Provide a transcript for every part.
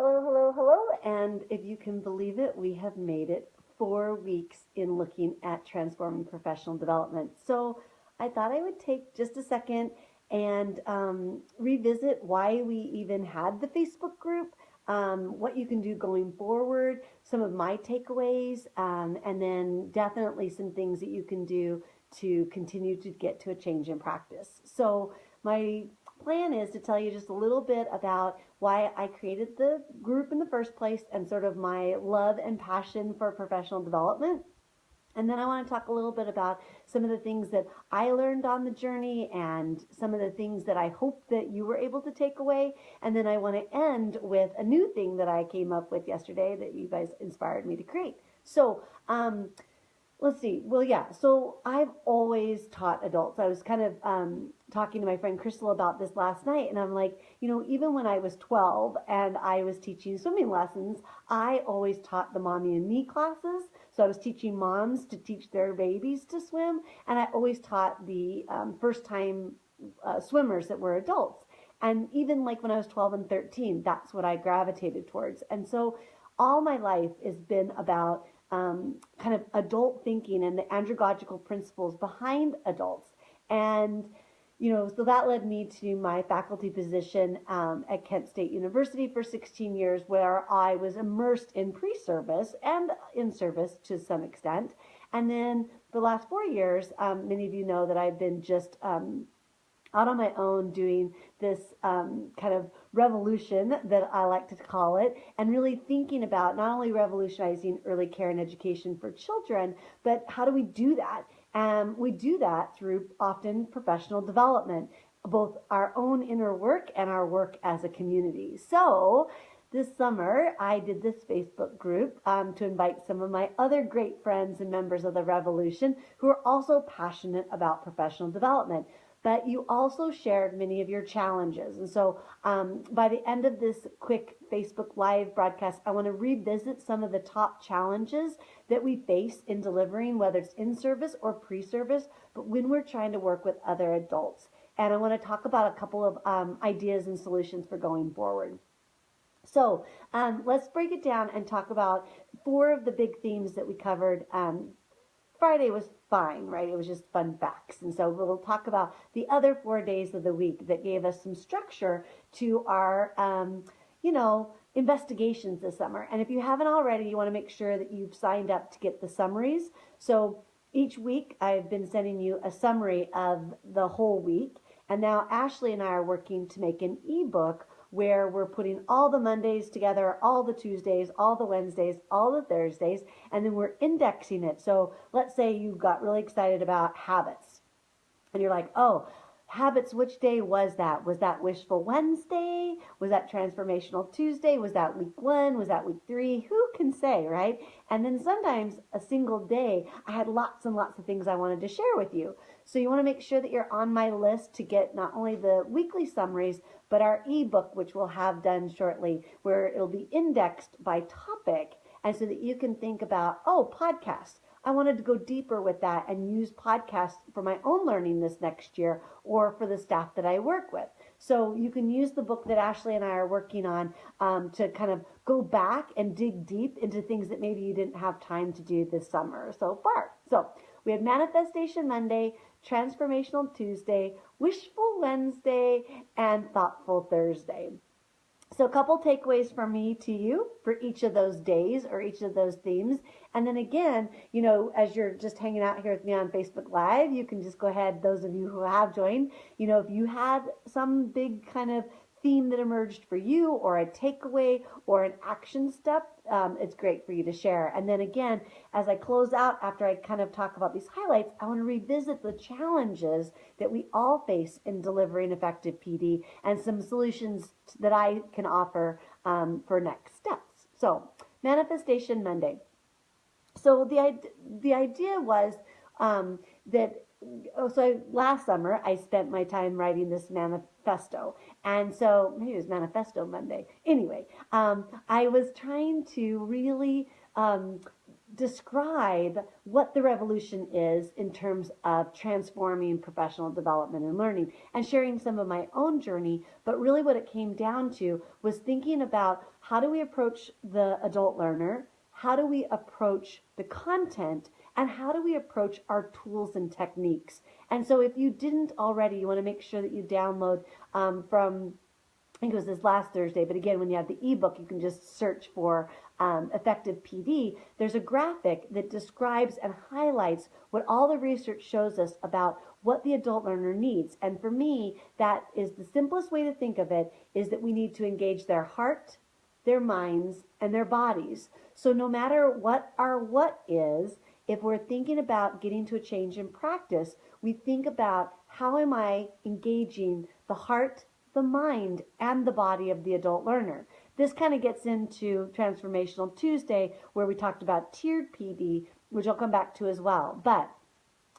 Hello, hello, hello. And if you can believe it, we have made it 4 weeks in looking at transforming professional development. So I thought I would take just a second and revisit why we even had the Facebook group, what you can do going forward, some of my takeaways, and then definitely some things that you can do to continue to get to a change in practice. So my plan is to tell you just a little bit about why I created the group in the first place and sort of my love and passion for professional development. And then I want to talk a little bit about some of the things that I learned on the journey and some of the things that I hope that you were able to take away. And then I want to end with a new thing that I came up with yesterday that you guys inspired me to create. So, let's see. Well, yeah. So I've always taught adults. I was kind of talking to my friend Crystal about this last night, and I'm like, even when I was 12 and I was teaching swimming lessons, I always taught the mommy and me classes. So I was teaching moms to teach their babies to swim, and I always taught the first-time swimmers that were adults. And even like when I was 12 and 13, that's what I gravitated towards. And so all my life has been about kind of adult thinking and the andragogical principles behind adults. And, so that led me to my faculty position at Kent State University for 16 years, where I was immersed in pre-service and in service to some extent. And then the last 4 years, many of you know that I've been just out on my own doing this kind of revolution that I like to call it, and really thinking about not only revolutionizing early care and education for children, but how do we do that? We do that through often professional development, both our own inner work and our work as a community. So this summer, I did this Facebook group to invite some of my other great friends and members of the revolution who are also passionate about professional development. But you also shared many of your challenges. And so by the end of this quick Facebook Live broadcast, I want to revisit some of the top challenges that we face in delivering, whether it's in service or pre-service, but when we're trying to work with other adults. And I want to talk about a couple of ideas and solutions for going forward. So let's break it down and talk about 4 of the big themes that we covered. Friday was fine, right? It was just fun facts. And so we'll talk about the other 4 days of the week that gave us some structure to our, investigations this summer. And if you haven't already, you want to make sure that you've signed up to get the summaries. So each week I've been sending you a summary of the whole week. And now Ashley and I are working to make an ebook where we're putting all the Mondays together, all the Tuesdays, all the Wednesdays, all the Thursdays, and then we're indexing it. So let's say you got really excited about habits, and you're like, oh, habits, which day was that? Was that Wishful Wednesday? Was that Transformational Tuesday? Was that week 1? Was that week 3? Who can say, right? And then sometimes a single day, I had lots and lots of things I wanted to share with you. So you want to make sure that you're on my list to get not only the weekly summaries, but our ebook, which we'll have done shortly, where it'll be indexed by topic, and so that you can think about, oh, podcasts. I wanted to go deeper with that and use podcasts for my own learning this next year or for the staff that I work with. So you can use the book that Ashley and I are working on to kind of go back and dig deep into things that maybe you didn't have time to do this summer so far. So we had Manifestation Monday, Transformational Tuesday, Wishful Wednesday, and Thoughtful Thursday. So a couple takeaways from me to you for each of those days or each of those themes. And then again, as you're just hanging out here with me on Facebook Live, you can just go ahead, those of you who have joined, if you had some big kind of theme that emerged for you or a takeaway or an action step, it's great for you to share. And then again, as I close out, after I kind of talk about these highlights, I want to revisit the challenges that we all face in delivering effective PD and some solutions that I can offer for next steps. So Manifestation Monday. So the idea was last summer I spent my time writing this manifesto, and so maybe it was Manifesto Monday. Anyway, I was trying to really describe what the revolution is in terms of transforming professional development and learning and sharing some of my own journey. But really what it came down to was thinking about how do we approach the adult learner, how do we approach the content, and how do we approach our tools and techniques. And so if you didn't already, you want to make sure that you download from, I think it was this last Thursday, but again, when you have the ebook, you can just search for effective PD. There's a graphic that describes and highlights what all the research shows us about what the adult learner needs. And for me, that is the simplest way to think of it, is that we need to engage their heart, their minds, and their bodies. So no matter what our what is, if we're thinking about getting to a change in practice, we think about how am I engaging the heart, the mind, and the body of the adult learner. This kind of gets into Transformational Tuesday, where we talked about tiered PD, which I'll come back to as well. But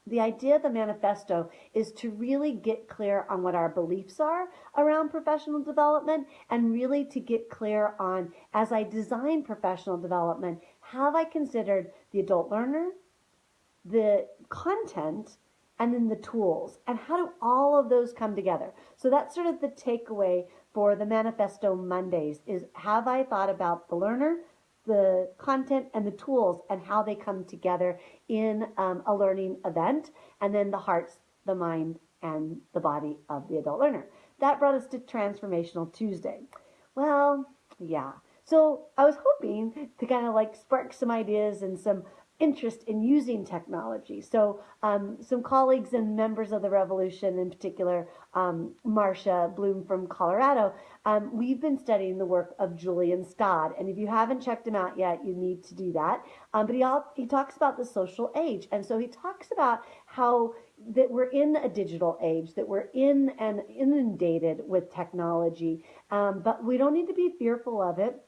the idea of the manifesto is to really get clear on what our beliefs are around professional development, and really to get clear on, as I design professional development, have I considered the adult learner, the content, and then the tools, and how do all of those come together? So that's sort of the takeaway for the Manifesto Mondays, is have I thought about the learner, the content, and the tools, and how they come together in a learning event, and then the hearts, the mind, and the body of the adult learner. That brought us to Transformational Tuesday. Well, yeah. So I was hoping to kind of like spark some ideas and some interest in using technology. So some colleagues and members of the revolution, in particular, Marcia Bloom from Colorado, we've been studying the work of Julian Stodd. And if you haven't checked him out yet, you need to do that. But he talks about the social age. And so he talks about how that we're in a digital age, that we're in and inundated with technology, but we don't need to be fearful of it,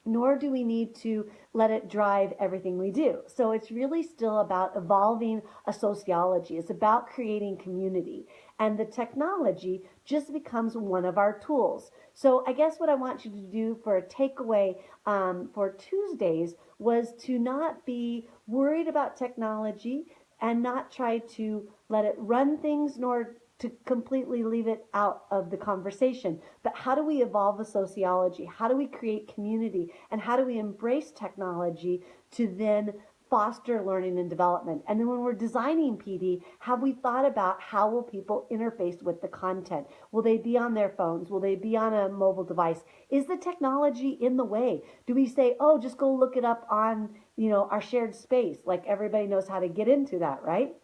nor do we need to let it drive everything we do. So it's really still about evolving a sociology. It's about creating community. And the technology just becomes one of our tools. So I guess what I want you to do for a takeaway for Tuesdays was to not be worried about technology and not try to let it run things, nor to completely leave it out of the conversation. But how do we evolve a sociology? How do we create community? And how do we embrace technology to then foster learning and development? And then when we're designing PD, have we thought about how will people interface with the content? Will they be on their phones? Will they be on a mobile device? Is the technology in the way? Do we say, oh, just go look it up on, our shared space? Like everybody knows how to get into that, right?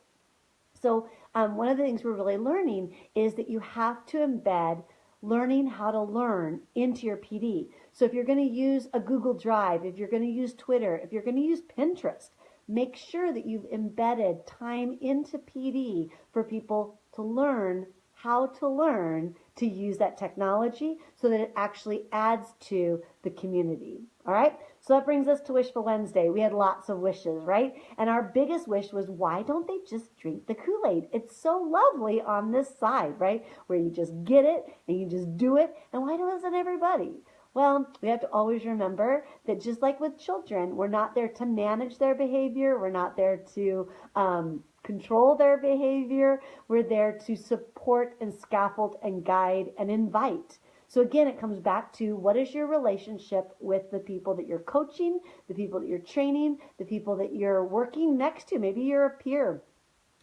So one of the things we're really learning is that you have to embed learning how to learn into your PD. So if you're going to use a Google Drive, if you're going to use Twitter, if you're going to use Pinterest, make sure that you've embedded time into PD for people to learn how to learn to use that technology so that it actually adds to the community. All right? So that brings us to Wishful Wednesday. We had lots of wishes, right? And our biggest wish was, why don't they just drink the Kool-Aid? It's so lovely on this side, right? Where you just get it and you just do it. And why doesn't everybody? Well, we have to always remember that just like with children, we're not there to manage their behavior. We're not there to control their behavior. We're there to support and scaffold and guide and invite. So again, it comes back to, what is your relationship with the people that you're coaching, the people that you're training, the people that you're working next to? Maybe you're a peer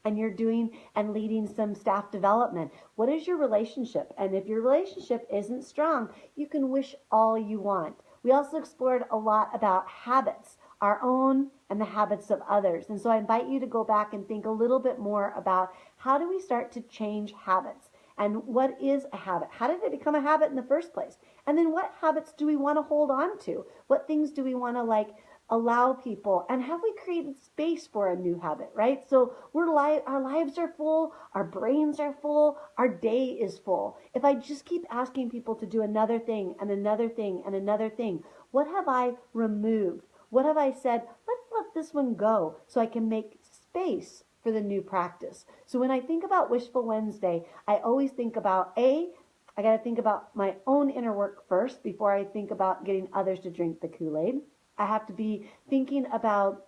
and you're doing and leading some staff development. What is your relationship? And if your relationship isn't strong, you can wish all you want. We also explored a lot about habits, our own and the habits of others. And so I invite you to go back and think a little bit more about, how do we start to change habits? And what is a habit? How did it become a habit in the first place? And then what habits do we want to hold on to? What things do we want to allow people? And have we created space for a new habit, right? So our lives are full, our brains are full, our day is full. If I just keep asking people to do another thing and another thing and another thing, what have I removed? What have I said? Let's let this one go so I can make space for the new practice. So when I think about Wishful Wednesday, I always think about, I got to think about my own inner work first before I think about getting others to drink the Kool-Aid. I have to be thinking about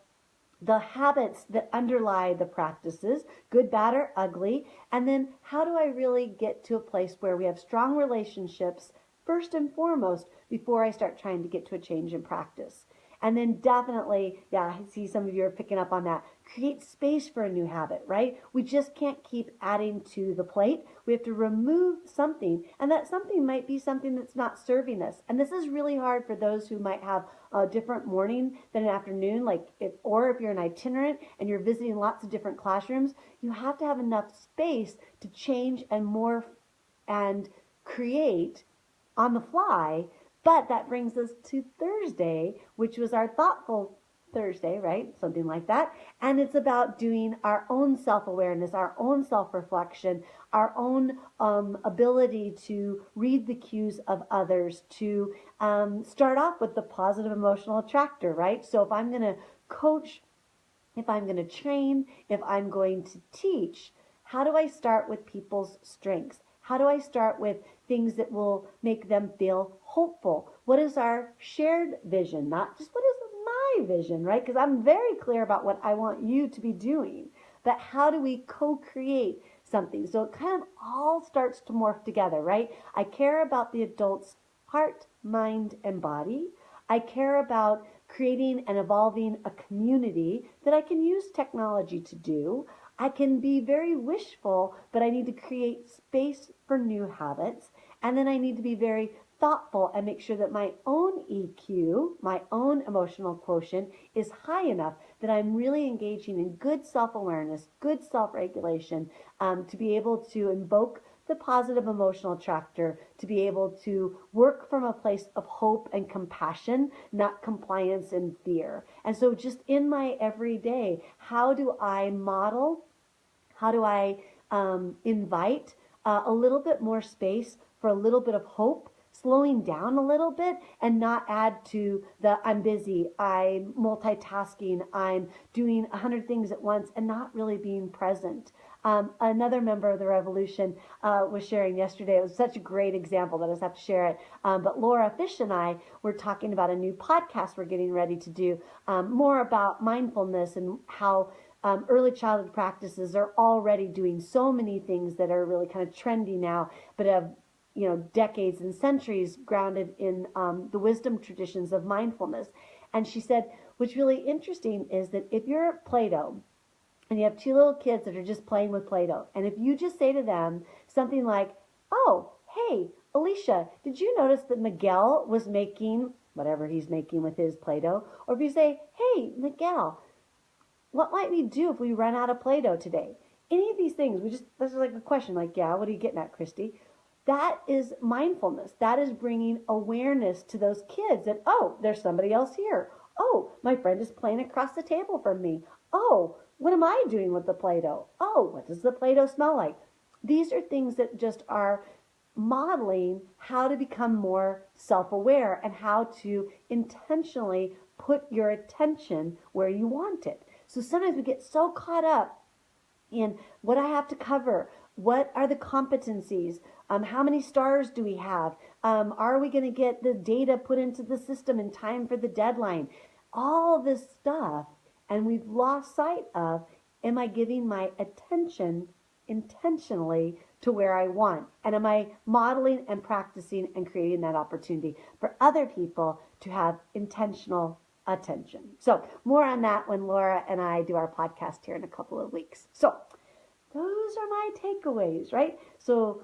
the habits that underlie the practices, good, bad, or ugly, and then how do I really get to a place where we have strong relationships first and foremost before I start trying to get to a change in practice. And then definitely, yeah, I see some of you are picking up on that. Create space for a new habit, right? We just can't keep adding to the plate. We have to remove something, and that something might be something that's not serving us. And this is really hard for those who might have a different morning than an afternoon, or if you're an itinerant and you're visiting lots of different classrooms, you have to have enough space to change and morph and create on the fly. But that brings us to Thursday, which was our thoughtful Thursday, right? Something like that. And it's about doing our own self-awareness, our own self-reflection, our own ability to read the cues of others, to start off with the positive emotional attractor, right? So if I'm going to coach, if I'm going to train, if I'm going to teach, how do I start with people's strengths? How do I start with things that will make them feel hopeful? What is our shared vision? Not just what is my vision, right? Because I'm very clear about what I want you to be doing. But how do we co-create something? So it kind of all starts to morph together, right? I care about the adult's heart, mind, and body. I care about creating and evolving a community that I can use technology to do. I can be very wishful, but I need to create space for new habits. And then I need to be very thoughtful and make sure that my own EQ, my own emotional quotient, is high enough that I'm really engaging in good self-awareness, good self-regulation, to be able to invoke the positive emotional attractor, to be able to work from a place of hope and compassion, not compliance and fear. And so just in my everyday, how do I model? How do I invite a little bit more space for a little bit of hope, slowing down a little bit and not add to the I'm busy, I'm multitasking, I'm doing 100 things at once and not really being present. Another member of the revolution was sharing yesterday. It was such a great example that I just have to share it. But Laura Fish and I were talking about a new podcast we're getting ready to do, more about mindfulness and how early childhood practices are already doing so many things that are really kind of trendy now, but have decades and centuries grounded in the wisdom traditions of mindfulness. And she said, what's really interesting is that if you're at Play-Doh and you have two little kids that are just playing with Play-Doh, and if you just say to them something like, oh, hey, Alicia, did you notice that Miguel was making whatever he's making with his Play-Doh? Or if you say, hey, Miguel, what might we do if we run out of Play-Doh today? Any of these things, this is like a question, like, yeah, what are you getting at, Kristie? That is mindfulness. That is bringing awareness to those kids that, oh, there's somebody else here. Oh, my friend is playing across the table from me. Oh, what am I doing with the Play-Doh? Oh, what does the Play-Doh smell like? These are things that just are modeling how to become more self-aware and how to intentionally put your attention where you want it. So sometimes we get so caught up in what I have to cover. What are the competencies? How many stars do we have? Are we going to get the data put into the system in time for the deadline? All this stuff, and we've lost sight of, am I giving my attention intentionally to where I want? And am I modeling and practicing and creating that opportunity for other people to have intentional attention? So more on that when Laura and I do our podcast here in a couple of weeks. So those are my takeaways, right? So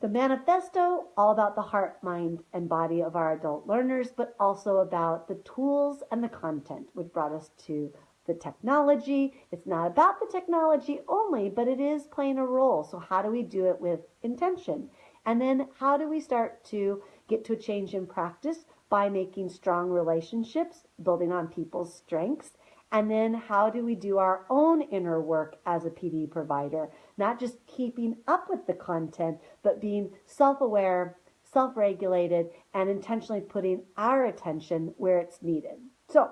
the manifesto, all about the heart, mind, and body of our adult learners, but also about the tools and the content, which brought us to the technology. It's not about the technology only, but it is playing a role. So how do we do it with intention? And then how do we start to get to a change in practice by making strong relationships, building on people's strengths? And then how do we do our own inner work as a PD provider? Not just keeping up with the content, but being self-aware, self-regulated, and intentionally putting our attention where it's needed. So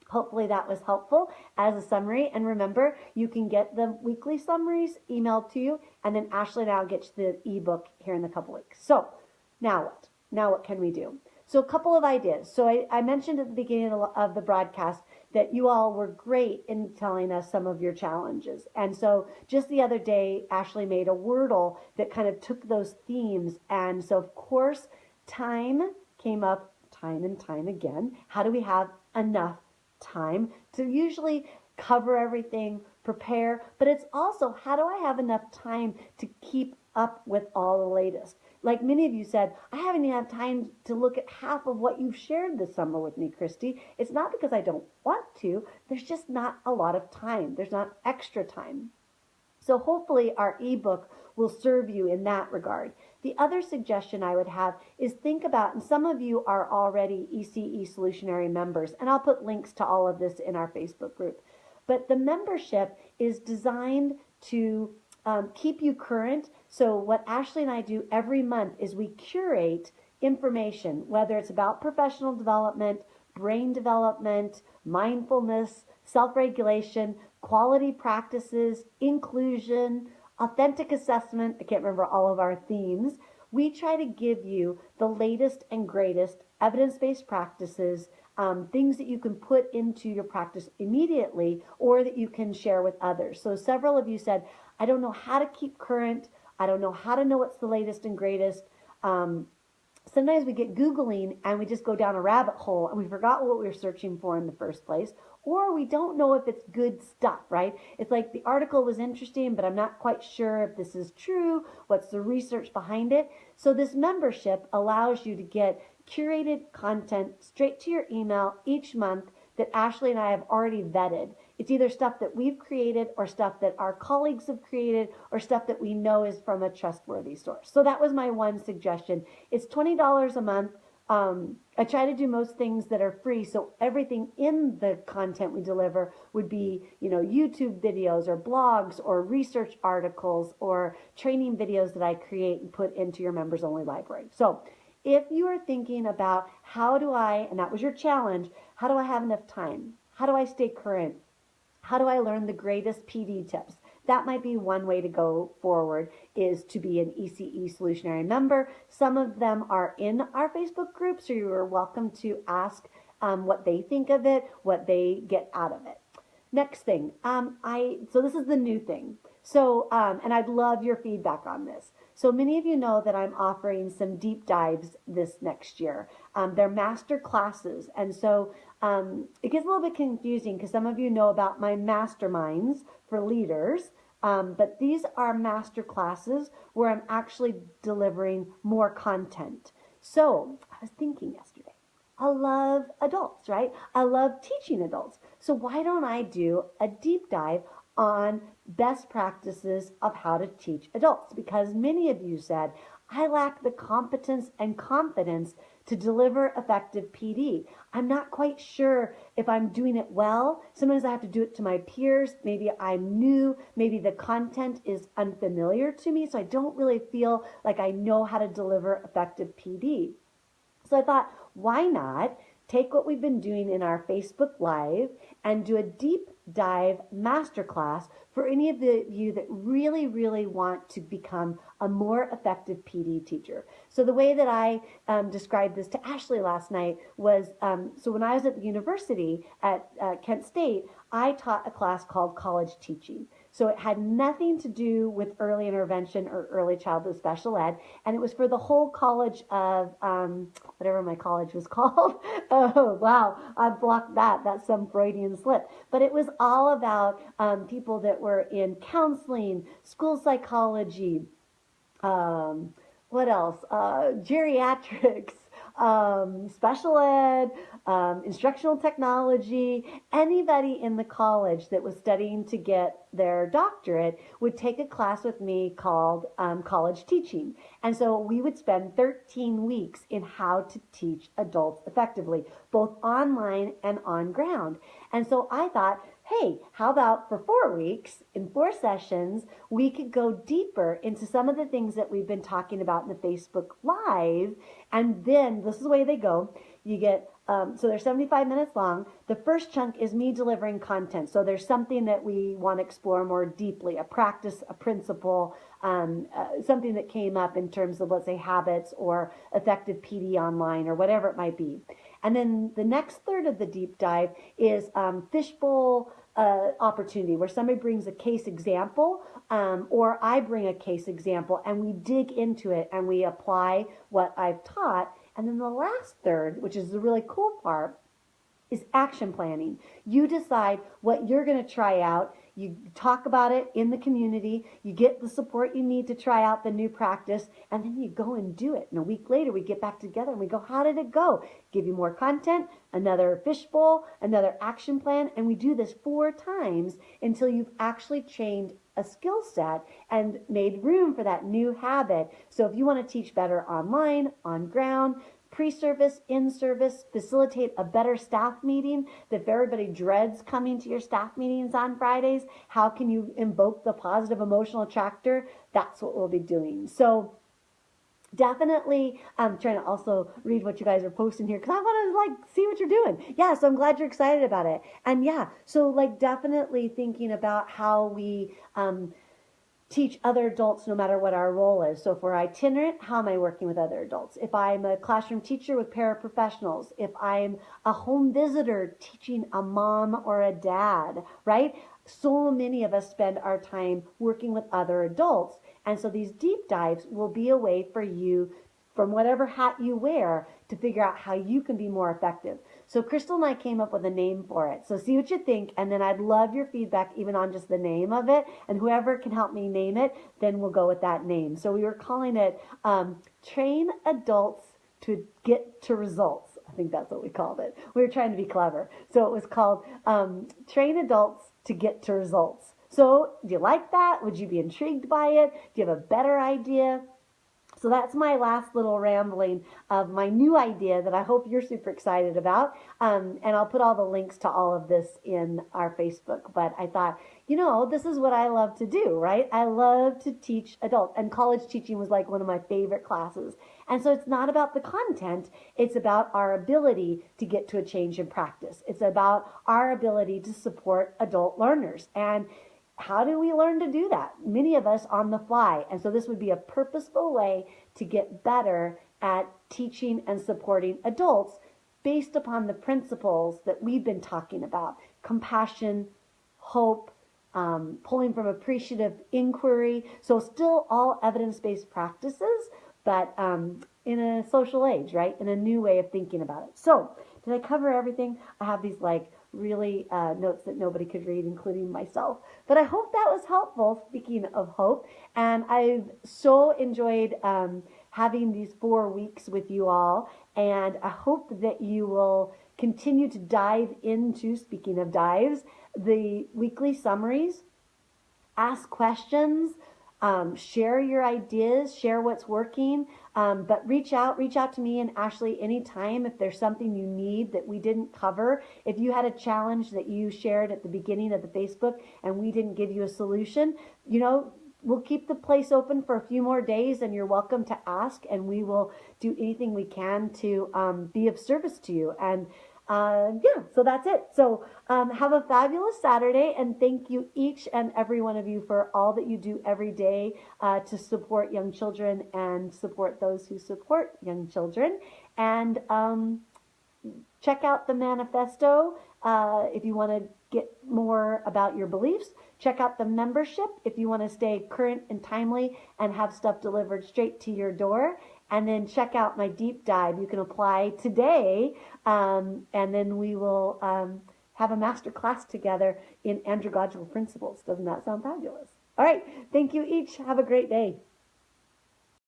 hopefully that was helpful as a summary. And remember, you can get the weekly summaries emailed to you, and then Ashley and I will get you the ebook here in a couple weeks. So now what? Now what can we do? So a couple of ideas. So I mentioned at the beginning of the broadcast that you all were great in telling us some of your challenges. And so just the other day, Ashley made a Wordle that kind of took those themes. And so, of course, time came up time and time again. How do we have enough time to usually cover everything, prepare? But it's also, how do I have enough time to keep up with all the latest? Like many of you said, I haven't even had time to look at half of what you've shared this summer with me, Kristie. It's not because I don't want to. There's just not a lot of time. There's not extra time. So hopefully our ebook will serve you in that regard. The other suggestion I would have is think about, and some of you are already ECE Solutionary members, and I'll put links to all of this in our Facebook group. But the membership is designed to keep you current. So what Ashley and I do every month is we curate information, whether it's about professional development, brain development, mindfulness, self-regulation, quality practices, inclusion, authentic assessment. I can't remember all of our themes. We try to give you the latest and greatest evidence-based practices, things that you can put into your practice immediately or that you can share with others. So several of you said, I don't know how to keep current. I don't know how to know what's the latest and greatest. Sometimes we get Googling and we just go down a rabbit hole and we forgot what we were searching for in the first place, or we don't know if it's good stuff, right? It's like the article was interesting, but I'm not quite sure if this is true. What's the research behind it? So this membership allows you to get curated content straight to your email each month that Ashley and I have already vetted. It's either stuff that we've created or stuff that our colleagues have created or stuff that we know is from a trustworthy source. So that was my one suggestion. It's $20 a month. I try to do most things that are free, so everything in the content we deliver would be, YouTube videos or blogs or research articles or training videos that I create and put into your members only library. So if you are thinking about and that was your challenge, how do I have enough time? How do I stay current? How do I learn the greatest PD tips? That might be one way to go forward, is to be an ECE Solutionary member. Some of them are in our Facebook group, so you are welcome to ask what they think of it, what they get out of it. Next thing, so this is the new thing. So, and I'd love your feedback on this. So many of you know that I'm offering some deep dives this next year. They're master classes. And so it gets a little bit confusing because some of you know about my masterminds for leaders. But these are master classes where I'm actually delivering more content. So I was thinking yesterday, I love adults, right? I love teaching adults. So why don't I do a deep dive on best practices of how to teach adults? Because many of you said, I lack the competence and confidence to deliver effective PD. I'm not quite sure if I'm doing it well. Sometimes I have to do it to my peers. Maybe I'm new. Maybe the content is unfamiliar to me, so I don't really feel like I know how to deliver effective PD. So I thought, why not take what we've been doing in our Facebook Live and do a deep dive masterclass for any of you that really, really want to become a more effective PD teacher. So the way that I described this to Ashley last night was, so when I was at the university at Kent State, I taught a class called College Teaching. So it had nothing to do with early intervention or early childhood special ed, and it was for the whole college of, whatever my college was called. Oh, wow, I blocked that. That's some Freudian slip. But it was all about people that were in counseling, school psychology, what else? Geriatrics, special ed, instructional technology. Anybody in the college that was studying to get their doctorate would take a class with me called College Teaching. And so we would spend 13 weeks in how to teach adults effectively, both online and on ground. And so I thought, hey, how about for 4 weeks, in 4 sessions, we could go deeper into some of the things that we've been talking about in the Facebook Live. And then this is the way they go. You get, so they're 75 minutes long. The first chunk is me delivering content. So there's something that we want to explore more deeply, a practice, a principle, something that came up in terms of, let's say, habits or effective PD online or whatever it might be. And then the next third of the deep dive is fishbowl opportunity, where somebody brings a case example, or I bring a case example, and we dig into it and we apply what I've taught. And then the last third, which is the really cool part, is action planning. You decide what you're going to try out. You talk about it in the community. You get the support you need to try out the new practice, and then you go and do it. And a week later, we get back together and we go, how did it go? Give you more content, another fishbowl, another action plan, and we do this 4 times until you've actually trained a skill set and made room for that new habit. So if you want to teach better online, on ground, pre-service, in-service, facilitate a better staff meeting, that if everybody dreads coming to your staff meetings on Fridays, how can you invoke the positive emotional attractor? That's what we'll be doing. So definitely, I'm trying to also read what you guys are posting here because I want to see what you're doing. Yeah, so I'm glad you're excited about it. And yeah, so definitely thinking about how we teach other adults no matter what our role is. So if we're itinerant, how am I working with other adults? If I'm a classroom teacher with paraprofessionals, if I'm a home visitor teaching a mom or a dad, right? So many of us spend our time working with other adults. And so these deep dives will be a way for you, from whatever hat you wear, to figure out how you can be more effective. So Crystal and I came up with a name for it. So see what you think, and then I'd love your feedback even on just the name of it, and whoever can help me name it, then we'll go with that name. So we were calling it Train Adults to Get to Results. I think that's what we called it. We were trying to be clever. So it was called Train Adults to Get to Results. So do you like that? Would you be intrigued by it? Do you have a better idea? So that's my last little rambling of my new idea that I hope you're super excited about. And I'll put all the links to all of this in our Facebook. But I thought, this is what I love to do, right? I love to teach adults. And college teaching was one of my favorite classes. And so it's not about the content. It's about our ability to get to a change in practice. It's about our ability to support adult learners. And how do we learn to do that? Many of us on the fly. And so this would be a purposeful way to get better at teaching and supporting adults based upon the principles that we've been talking about: compassion, hope, pulling from appreciative inquiry. So still all evidence-based practices, but in a social age, right? In a new way of thinking about it. So did I cover everything? I have these really notes that nobody could read, including myself. But I hope that was helpful, speaking of hope. And I've so enjoyed having these 4 weeks with you all. And I hope that you will continue to dive into, speaking of dives, the weekly summaries, ask questions, share your ideas, share what's working, but reach out to me and Ashley anytime if there's something you need that we didn't cover. If you had a challenge that you shared at the beginning of the Facebook and we didn't give you a solution, we'll keep the place open for a few more days, and you're welcome to ask, and we will do anything we can to be of service to you. And so that's it. So have a fabulous Saturday, and thank you each and every one of you for all that you do every day to support young children and support those who support young children. And check out the manifesto if you want to get more about your beliefs. Check out the membership if you want to stay current and timely and have stuff delivered straight to your door. And then check out my deep dive. You can apply today, and then we will have a master class together in andragogical principles. Doesn't that sound fabulous? All right. Thank you each. Have a great day.